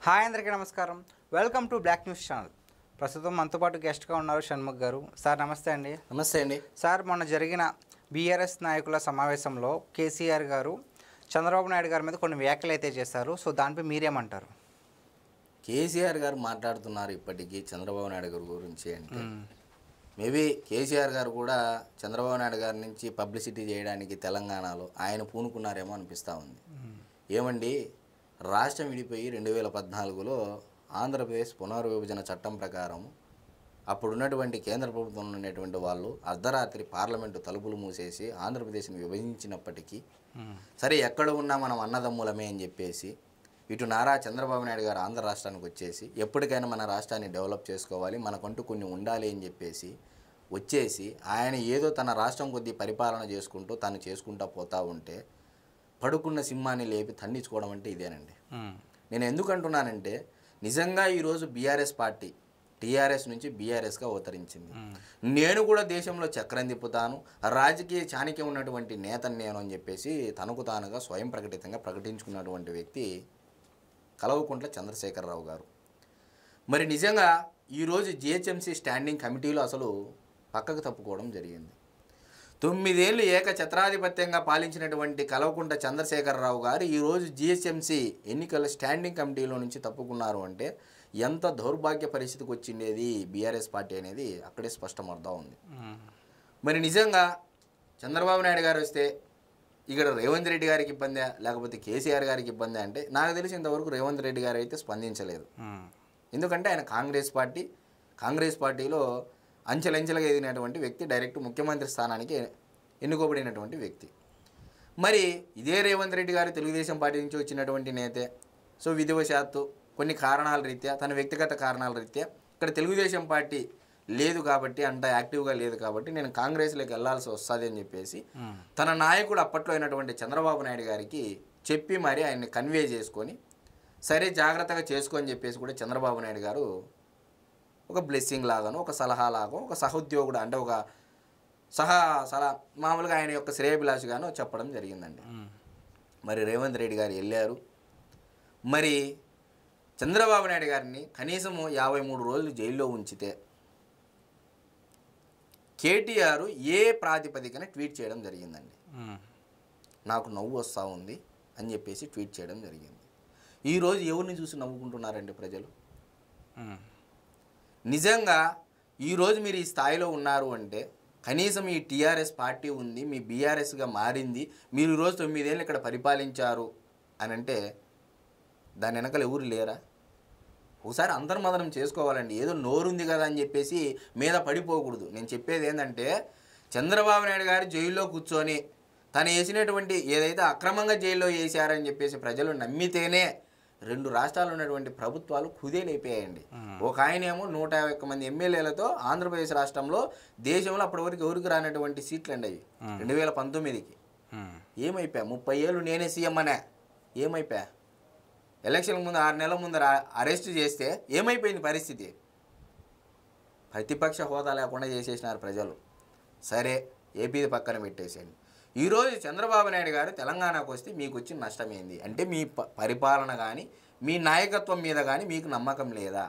Hi అందరికీ నమస్కారం. Welcome to black news channel. ప్రస్తుతం మనతో పాటు గెస్ట్గా ఉన్నారు షణ్ముఖ్ గారు. సార్ నమస్తే అండి. నమస్తే అండి. సార్ మొన్న జరిగిన బీఆర్ఎస్ నాయకుల సమావేశంలో కేసీఆర్ గారు చంద్రబాబు నాయుడు గారి మీద కొన్ని వ్యాఖ్యలు అయితే చేశారు. సో దానిపై మీరేమంటారు? కేసీఆర్ గారు మాట్లాడుతున్నారు ఇప్పటికీ చంద్రబాబు నాయుడు గారి గురించి అంటే మేబీ కేసీఆర్ గారు కూడా చంద్రబాబు నాయుడు గారి నుంచి పబ్లిసిటీ చేయడానికి తెలంగాణలో ఆయన పూనుకున్నారేమో అనిపిస్తూ ఉంది. ఏమండి, రాష్ట్రం విడిపోయి 2014లో ఆంధ్రప్రదేశ్ పునర్విభజన చట్టం ప్రకారం అప్పుడున్నటువంటి కేంద్ర ప్రభుత్వంలో ఉన్నటువంటి వాళ్ళు అర్ధరాత్రి పార్లమెంటు తలుపులు మూసేసి ఆంధ్రప్రదేశ్ని విభజించినప్పటికీ సరే ఎక్కడ ఉన్నా మనం అన్నదమ్ములమే అని చెప్పేసి ఇటు నారా చంద్రబాబు నాయుడు గారు ఆంధ్ర రాష్ట్రానికి వచ్చేసి ఎప్పటికైనా మన రాష్ట్రాన్ని డెవలప్ చేసుకోవాలి, మనకంటూ కొన్ని ఉండాలి అని చెప్పేసి వచ్చేసి ఆయన ఏదో తన రాష్ట్రం కొద్దీ పరిపాలన చేసుకుంటూ తను చేసుకుంటూ పోతూ ఉంటే పడుకున్న సింహాన్ని లేపి తన్నించుకోవడం అంటే ఇదేనండి. నేను ఎందుకు అంటున్నానంటే నిజంగా ఈరోజు బీఆర్ఎస్ పార్టీ టీఆర్ఎస్ నుంచి బీఆర్ఎస్గా అవతరించింది. నేను కూడా దేశంలో చక్రం తిప్పుతాను, రాజకీయ చాణక్యం ఉన్నటువంటి నేతను నేను అని చెప్పేసి తనకు తానుగా స్వయం ప్రకటితంగా ప్రకటించుకున్నటువంటి వ్యక్తి కల్వకుంట్ల చంద్రశేఖరరావు గారు. మరి నిజంగా ఈరోజు జిహెచ్ఎంసీ స్టాండింగ్ కమిటీలో అసలు పక్కకు తప్పుకోవడం జరిగింది. 9 ఏళ్ళు ఏకఛత్రాధిపత్యంగా పాలించినటువంటి కల్వకుంట్ల చంద్రశేఖరరావు గారు ఈరోజు జిహెచ్ఎంసీ ఎన్నికల స్టాండింగ్ కమిటీలో నుంచి తప్పుకున్నారు అంటే ఎంత దౌర్భాగ్య పరిస్థితికి వచ్చిండేది బీఆర్ఎస్ పార్టీ అనేది అక్కడే స్పష్టమవుతా ఉంది. మరి నిజంగా చంద్రబాబు నాయుడు గారు వస్తే ఇక్కడ రేవంత్ రెడ్డి గారికి ఇబ్బందా లేకపోతే కేసీఆర్ గారికి ఇబ్బందా అంటే నాకు తెలిసి ఇంతవరకు రేవంత్ రెడ్డి గారు అయితే స్పందించలేదు. ఎందుకంటే ఆయన కాంగ్రెస్ పార్టీలో అంచెలంచెలుగా ఎదిగినటువంటి వ్యక్తి, డైరెక్ట్ ముఖ్యమంత్రి స్థానానికి ఎన్నుకోబడినటువంటి వ్యక్తి. మరి ఇదే రేవంత్ రెడ్డి గారు తెలుగుదేశం పార్టీ నుంచి వచ్చినటువంటి నేతే. సో విధివశాత్తు కొన్ని కారణాల రీత్యా తన వ్యక్తిగత కారణాల రీత్యా ఇక్కడ తెలుగుదేశం పార్టీ లేదు కాబట్టి అంత యాక్టివ్గా లేదు కాబట్టి నేను కాంగ్రెస్లోకి వెళ్లాల్సి వస్తుంది అని చెప్పేసి తన నాయకుడు అప్పట్లో అయినటువంటి చంద్రబాబు నాయుడు గారికి చెప్పి మరి ఆయన్ని కన్వే చేసుకొని సరే జాగ్రత్తగా చేసుకొని చెప్పేసి కూడా చంద్రబాబు నాయుడు గారు ఒక బ్లెస్సింగ్ లాగాను ఒక సలహా లాగా ఒక సహోద్యోగుడు అంటే ఒక సలహా మామూలుగా ఆయన యొక్క శ్రేయభిలాషిగాను చెప్పడం జరిగిందండి. మరి రేవంత్ రెడ్డి గారు వెళ్ళారు. మరి చంద్రబాబు నాయుడు గారిని కనీసము 53 రోజులు జైల్లో ఉంచితే కేటీఆర్ ఏ ప్రాతిపదికన ట్వీట్ చేయడం జరిగిందండి. నాకు నవ్వు వస్తూ ఉంది అని చెప్పేసి ట్వీట్ చేయడం జరిగింది. ఈరోజు ఎవరిని చూసి నవ్వుకుంటున్నారండి ప్రజలు? నిజంగా ఈరోజు మీరు ఈ స్థాయిలో ఉన్నారు అంటే కనీసం ఈ టీఆర్ఎస్ పార్టీ ఉంది, మీ బీఆర్ఎస్గా మారింది, మీరు ఈరోజు 9 ఏళ్ళు ఇక్కడ పరిపాలించారు అని అంటే దాని వెనకాల ఎవరు లేరా? ఒకసారి అంతర్మదనం చేసుకోవాలండి. ఏదో నోరుంది కదా అని చెప్పేసి మీద పడిపోకూడదు. నేను చెప్పేది ఏంటంటే చంద్రబాబు నాయుడు గారు జైల్లో కూర్చొని తను వేసినటువంటి ఏదైతే అక్రమంగా జైల్లో వేసారని చెప్పేసి ప్రజలు నమ్మితేనే 2 రాష్ట్రాలు ఉన్నటువంటి ప్రభుత్వాలు కుదేలైపోయాయండి. ఒక ఆయనేమో 151 మంది ఎమ్మెల్యేలతో ఆంధ్రప్రదేశ్ రాష్ట్రంలో దేశంలో అప్పటి వరకు ఎవరికి రానటువంటి సీట్లు అండి అవి 2019కి. ఏమైపోయా? 30 ఏళ్ళు నేనే సీఎం అనే ఏమైపోయా? ఎలక్షన్ ముందు 6 నెలల ముందర అరెస్ట్ చేస్తే ఏమైపోయింది పరిస్థితి? ప్రతిపక్ష హోదా లేకుండా చేసేసినారు ప్రజలు. సరే ఏపీది పక్కన పెట్టేసేయండి. ఈరోజు చంద్రబాబు నాయుడు గారు తెలంగాణకు వస్తే మీకు వచ్చిన నష్టం ఏంది అంటే మీ పరిపాలన కానీ మీ నాయకత్వం మీద కానీ మీకు నమ్మకం లేదా?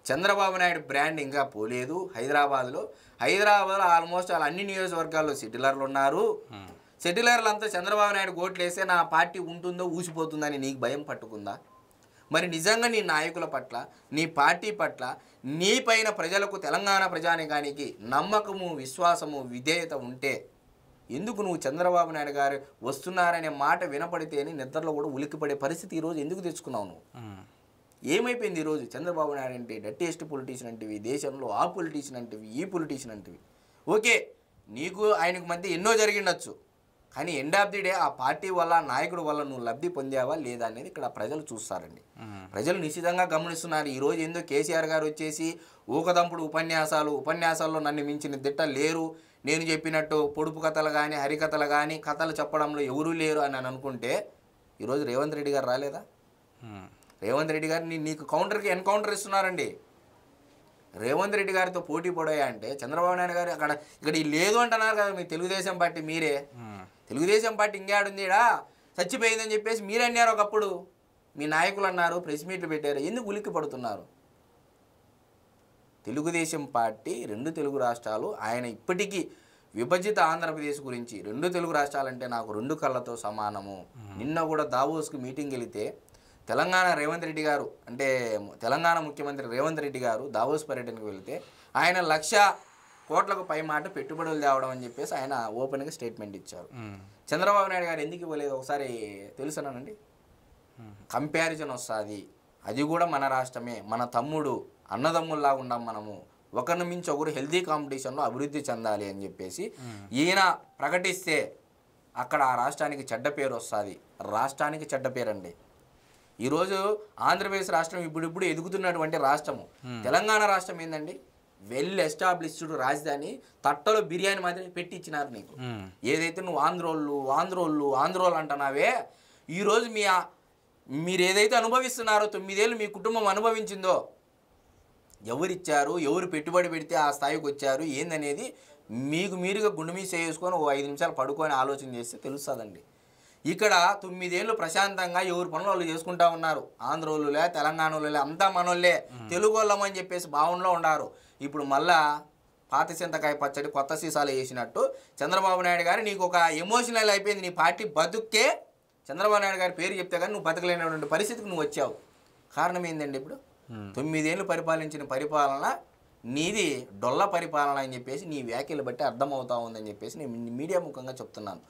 చంద్రబాబు నాయుడు బ్రాండ్ ఇంకా పోలేదు. హైదరాబాద్లో ఆల్మోస్ట్ అన్ని నియోజకవర్గాల్లో సెటిలర్లు ఉన్నారు. సెటిలర్లంతా చంద్రబాబు నాయుడు ఓట్లు వేస్తే నా పార్టీ ఉంటుందో ఊసిపోతుందని నీకు భయం పట్టుకుందా? మరి నిజంగా నీ నాయకుల పట్ల నీ పార్టీ పట్ల నీ పైన ప్రజలకు తెలంగాణ ప్రజానికానికి నమ్మకము విశ్వాసము విధేయత ఉంటే ఎందుకు నువ్వు చంద్రబాబు నాయుడు గారు వస్తున్నారనే మాట వినపడితేనే నిద్రలో కూడా ఉలిక్కిపడే పరిస్థితి ఈరోజు ఎందుకు తెచ్చుకున్నావు నువ్వు? ఏమైపోయింది ఈరోజు? చంద్రబాబు నాయుడు అంటే డట్టెస్ట్ పొలిటీషియన్ అంటివి, దేశంలో ఆ పొలిటీషియన్ అంటివి, ఈ పొలిటీషియన్ అంటివి. ఓకే, నీకు ఆయనకు మధ్య ఎన్నో జరిగిండొచ్చు, కానీ ఎండ్ ఆఫ్ ది డే ఆ పార్టీ వల్ల నాయకుడు వల్ల నువ్వు లబ్ధి పొందావా లేదా అనేది ఇక్కడ ప్రజలు చూస్తారండి. ప్రజలు నిశ్చితంగా గమనిస్తున్నారు. ఈరోజు ఏందో కేసీఆర్ గారు వచ్చేసి ఊకదంపుడు ఉపన్యాసాల్లో నన్ను మించిన దిట్ట లేరు, నేను చెప్పినట్టు పొడుపు కథలు కానీ హరికథలు కానీ కథలు చెప్పడంలో ఎవరూ లేరు అని అనుకుంటే ఈరోజు రేవంత్ రెడ్డి గారు రాలేదా? రేవంత్ రెడ్డి గారు నీకు కౌంటర్కి ఎన్కౌంటర్ ఇస్తున్నారండి. రేవంత్ రెడ్డి గారితో పోటీ పడాయా అంటే చంద్రబాబు నాయుడు గారు ఇక్కడ లేదు అంటున్నారు కదా మీ తెలుగుదేశం పార్టీ. మీరే తెలుగుదేశం పార్టీ ఇంకేడుందిడా చచ్చిపోయిందని చెప్పేసి మీరు అన్నారు ఒకప్పుడు. మీ నాయకులు అన్నారు, ప్రెస్ మీట్లు పెట్టారు, ఎందుకు ఉలిక్కి పడుతున్నారు? తెలుగుదేశం పార్టీ 2 తెలుగు రాష్ట్రాలు, ఆయన ఇప్పటికీ విభజిత ఆంధ్రప్రదేశ్ గురించి 2 తెలుగు రాష్ట్రాలంటే నాకు 2 కళ్ళతో సమానము. నిన్న కూడా దావోస్కి మీటింగ్ వెళితే తెలంగాణ రేవంత్ రెడ్డి గారు, అంటే తెలంగాణ ముఖ్యమంత్రి రేవంత్ రెడ్డి గారు దావోస్ పర్యటనకు వెళితే ఆయన 1,00,000 కోట్లకు పై మాట పెట్టుబడులు తేవడం అని చెప్పేసి ఆయన ఓపెన్గా స్టేట్మెంట్ ఇచ్చారు. చంద్రబాబు నాయుడు గారు ఎందుకు ఇవ్వలేదు ఒకసారి తెలుసునండి. కంపారిజన్ వస్తుంది, అది కూడా మన రాష్ట్రమే, మన తమ్ముడు, అన్నదమ్ముల్లాగా ఉన్నాం మనము, ఒకరిని మించి ఒకరు హెల్తీ కాంపిటీషన్లో అభివృద్ధి చెందాలి అని చెప్పేసి ఈయన ప్రకటిస్తే అక్కడ ఆ రాష్ట్రానికి చెడ్డ పేరు వస్తుంది. రాష్ట్రానికి చెడ్డ పేరు అండి. ఈరోజు ఆంధ్రప్రదేశ్ రాష్ట్రం ఇప్పుడిప్పుడు ఎదుగుతున్నటువంటి రాష్ట్రము. తెలంగాణ రాష్ట్రం ఏందండి, వెల్ ఎస్టాబ్లిష్డ్ రాజధాని, తట్టలో బిర్యానీ మాదిరి పెట్టి ఇచ్చినారు నీకు. ఏదైతే నువ్వు ఆంధ్రోళ్ళు అంటున్నావే, ఈరోజు మీరు ఏదైతే అనుభవిస్తున్నారో, 9 ఏళ్ళు మీ కుటుంబం అనుభవించిందో, ఎవరిచ్చారు, ఎవరు పెట్టుబడి పెడితే ఆ స్థాయికి వచ్చారు ఏందనేది మీకు మీరుగా గుండె మీద చేసుకొని 5 నిమిషాలు పడుకొని ఆలోచన చేస్తే తెలుస్తుందండి. ఇక్కడ 9 ఏళ్ళు ప్రశాంతంగా ఎవరి పనులు వాళ్ళు చేసుకుంటా ఉన్నారు. ఆంధ్రోళ్ళులే, తెలంగాణలే, అంతా మనోళ్ళే, తెలుగు వాళ్ళమని చెప్పేసి భావనలో ఉన్నారు. ఇప్పుడు మళ్ళా పాత చింతకాయ పచ్చడి కొత్త సీసాలు వేసినట్టు చంద్రబాబు నాయుడు గారు నీకు ఒక ఎమోషనల్ అయిపోయింది. నీ పార్టీ బతుక్కే చంద్రబాబు నాయుడు గారి పేరు చెప్తే కానీ నువ్వు బతకలేనటువంటి పరిస్థితికి నువ్వు వచ్చావు. కారణం ఏంటండి, ఇప్పుడు 9 ఏళ్ళు పరిపాలించిన పరిపాలన నీది డొల్ల పరిపాలన అని చెప్పేసి నీ వ్యాఖ్యలు బట్టి అర్థమవుతా ఉందని చెప్పేసి నేను మీడియా ముఖంగా చెప్తున్నాను.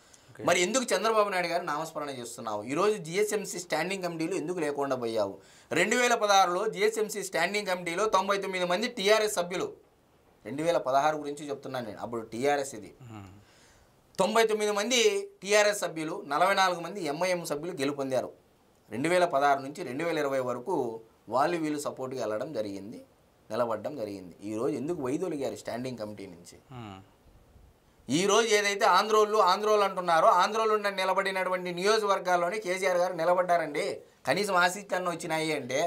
మరి ఎందుకు చంద్రబాబు నాయుడు గారు నామస్మరణ చేస్తున్నావు? ఈరోజు జిహెచ్ఎంసీ స్టాండింగ్ కమిటీలు ఎందుకు లేకుండా పోయావు? 2016లో జిహెచ్ఎంసీ స్టాండింగ్ కమిటీలో 99 మంది టీఆర్ఎస్ సభ్యులు, 2016 గురించి చెప్తున్నాను నేను, అప్పుడు టీఆర్ఎస్ ఇది, 99 మంది టీఆర్ఎస్ సభ్యులు, 44 మంది ఎంఐఎం సభ్యులు గెలుపొందారు. 2016 నుంచి 2020 వరకు వీళ్ళు సపోర్ట్గా వెళ్ళడం జరిగింది, నిలబడడం జరిగింది. ఈరోజు ఎందుకు వైదొలిగారు స్టాండింగ్ కమిటీ నుంచి? ఈరోజు ఏదైతే ఆంధ్రోళ్ళు అంటున్నారో, ఆంధ్రోళ్ళు నిలబడినటువంటి నియోజకవర్గాల్లోనే కేసీఆర్ గారు నిలబడ్డారండి. కనీసం ఆసక్తి వచ్చినాయి అంటే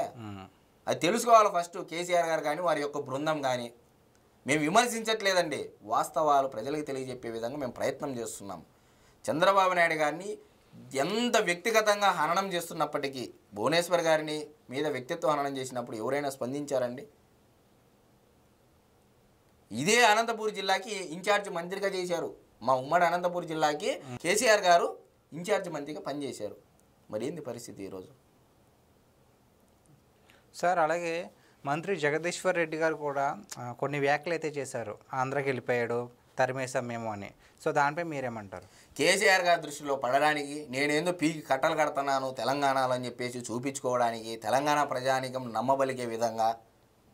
అది తెలుసుకోవాలి ఫస్ట్ కేసీఆర్ గారు కానీ వారి యొక్క బృందం కానీ. మేము విమర్శించట్లేదండి, వాస్తవాలు ప్రజలకు తెలియజెప్పే విధంగా మేము ప్రయత్నం చేస్తున్నాం. చంద్రబాబు నాయుడు గారిని ఎంత వ్యక్తిగతంగా హననం చేస్తున్నప్పటికీ, భువనేశ్వర్ గారిని మీద వ్యక్తిత్వ హననం చేసినప్పుడు ఎవరైనా స్పందించారండి? ఇదే అనంతపూర్ జిల్లాకి ఇన్ఛార్జ్ మంత్రిగా చేశారు. మా ఉమ్మడి అనంతపూర్ జిల్లాకి కేసీఆర్ గారు ఇన్ఛార్జ్ మంత్రిగా పనిచేశారు. మరి ఏంది పరిస్థితి ఈరోజు? సార్ అలాగే మంత్రి జగదీశ్వర్ రెడ్డి గారు కూడా కొన్ని వ్యాఖ్యలు అయితే చేశారు, ఆంధ్రాకి వెళ్ళిపోయాడు, తరిమేశాం మేము అని. సో దానిపై మీరేమంటారు? కేసీఆర్ గారి దృష్టిలో పడడానికి నేనేందో పీకి కట్టలు కడుతున్నాను తెలంగాణలో అని చెప్పేసి చూపించుకోవడానికి, తెలంగాణ ప్రజానీకం నమ్మబలిగే విధంగా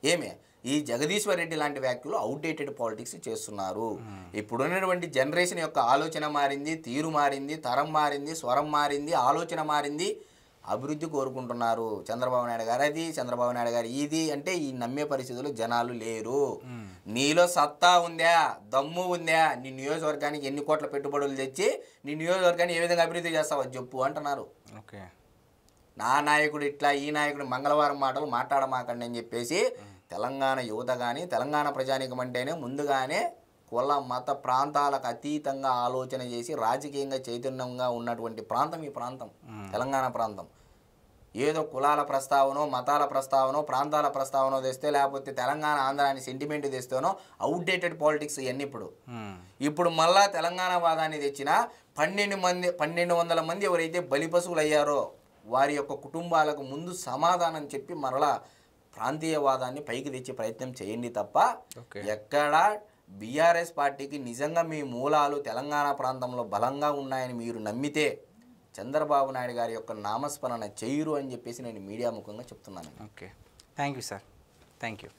ఏమే ఈ జగదీశ్వర్ రెడ్డి లాంటి వ్యాఖ్యలు అవుట్డేటెడ్ పాలిటిక్స్ చేస్తున్నారు. ఇప్పుడున్నటువంటి జనరేషన్ యొక్క ఆలోచన మారింది, తీరు మారింది, తరం మారింది, స్వరం మారింది, ఆలోచన మారింది, అభివృద్ధి కోరుకుంటున్నారు. చంద్రబాబు నాయుడు గారు అది, చంద్రబాబు నాయుడు గారు ఇది అంటే ఈ నమ్మే పరిస్థితులు జనాలు లేరు. నీలో సత్తా ఉందా, దమ్ము ఉందా, నీ నియోజకవర్గానికి ఎన్ని కోట్ల పెట్టుబడులు తెచ్చి నీ నియోజకవర్గాన్ని ఏ విధంగా అభివృద్ధి చేస్తావో చెప్పు అంటున్నారు. ఓకే, నా నాయకుడు ఇట్లా, ఈ నాయకుడు మంగళవారం మాటలు మాట్లాడమాకండి అని చెప్పేసి తెలంగాణ యువత కానీ, తెలంగాణ ప్రజానీకం అంటేనే ముందుగానే కుల మత ప్రాంతాలకు అతీతంగా ఆలోచన చేసి రాజకీయంగా చైతన్యంగా ఉన్నటువంటి ప్రాంతం ఈ ప్రాంతం, తెలంగాణ ప్రాంతం. ఏదో కులాల ప్రస్తావనో, మతాల ప్రస్తావనో, ప్రాంతాల ప్రస్తావనో తెస్తే, లేకపోతే తెలంగాణ ఆంధ్ర అని సెంటిమెంట్ తెస్తేనో అవుట్డేటెడ్ పాలిటిక్స్ ఇవన్నీ. ఇప్పుడు మళ్ళా తెలంగాణ వాదాన్ని తెచ్చిన 1200 మంది ఎవరైతే బలిపశువులు అయ్యారో వారి యొక్క కుటుంబాలకు ముందు సమాధానం చెప్పి మరలా ప్రాంతీయవాదాన్ని పైకి తెచ్చే ప్రయత్నం చేయండి తప్ప ఎక్కడ బీఆర్ఎస్ పార్టీకి నిజంగా మీ మూలాలు తెలంగాణ ప్రాంతంలో బలంగా ఉన్నాయని మీరు నమ్మితే చంద్రబాబు నాయుడు గారి యొక్క నామస్మరణ చేయరు అని చెప్పేసి నేను మీడియా ముఖంగా చెప్తున్నాను. Okay, thank you sir, thank you.